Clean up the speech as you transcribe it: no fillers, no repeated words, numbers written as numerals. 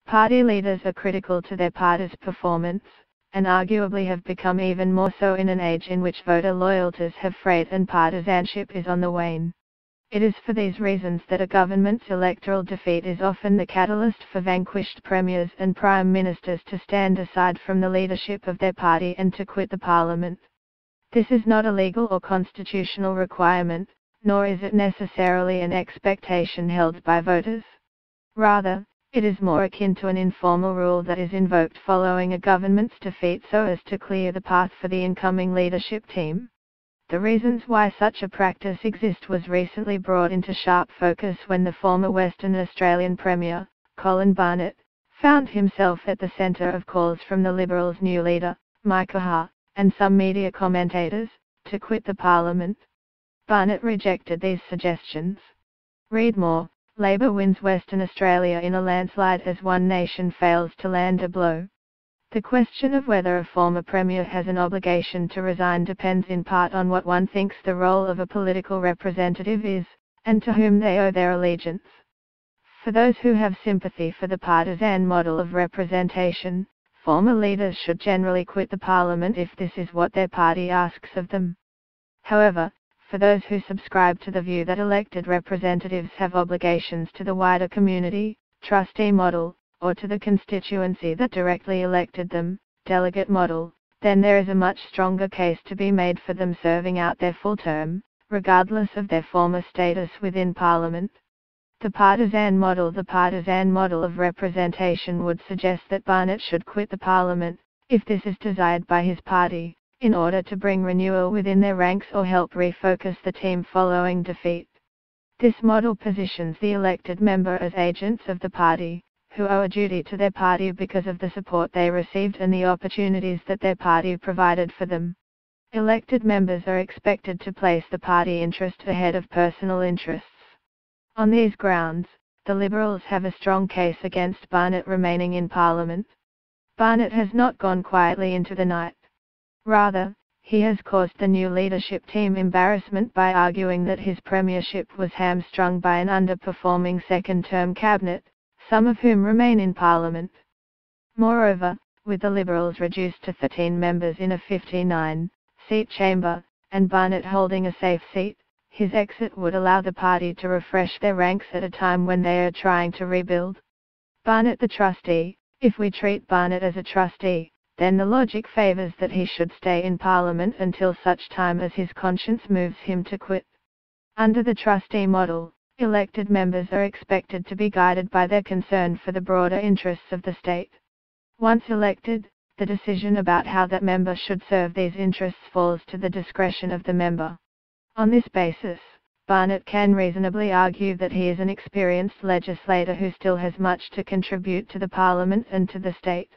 Party leaders are critical to their party's performance, and arguably have become even more so in an age in which voter loyalties have frayed and partisanship is on the wane. It is for these reasons that a government's electoral defeat is often the catalyst for vanquished premiers and prime ministers to stand aside from the leadership of their party and to quit the parliament. This is not a legal or constitutional requirement, nor is it necessarily an expectation held by voters. Rather, it is more akin to an informal rule that is invoked following a government's defeat so as to clear the path for the incoming leadership team. The reasons why such a practice exists was recently brought into sharp focus when the former Western Australian Premier, Colin Barnett, found himself at the centre of calls from the Liberals' new leader, Micah Ha, and some media commentators, to quit the Parliament. Barnett rejected these suggestions. Read more: Labor wins Western Australia in a landslide as One Nation fails to land a blow. The question of whether a former Premier has an obligation to resign depends in part on what one thinks the role of a political representative is, and to whom they owe their allegiance. For those who have sympathy for the partisan model of representation, former leaders should generally quit the Parliament if this is what their party asks of them. However, for those who subscribe to the view that elected representatives have obligations to the wider community, trustee model, or to the constituency that directly elected them, delegate model, then there is a much stronger case to be made for them serving out their full term, regardless of their former status within Parliament. The partisan model of representation would suggest that Barnett should quit the Parliament, if this is desired by his party, in order to bring renewal within their ranks or help refocus the team following defeat. This model positions the elected member as agents of the party, who owe a duty to their party because of the support they received and the opportunities that their party provided for them. Elected members are expected to place the party interest ahead of personal interests. On these grounds, the Liberals have a strong case against Barnett remaining in Parliament. Barnett has not gone quietly into the night. Rather, he has caused the new leadership team embarrassment by arguing that his premiership was hamstrung by an underperforming second-term cabinet, some of whom remain in Parliament. Moreover, with the Liberals reduced to 13 members in a 59-seat chamber, and Barnett holding a safe seat, his exit would allow the party to refresh their ranks at a time when they are trying to rebuild. Barnett the trustee: if we treat Barnett as a trustee, then the logic favours that he should stay in Parliament until such time as his conscience moves him to quit. Under the trustee model, elected members are expected to be guided by their concern for the broader interests of the state. Once elected, the decision about how that member should serve these interests falls to the discretion of the member. On this basis, Barnett can reasonably argue that he is an experienced legislator who still has much to contribute to the Parliament and to the state.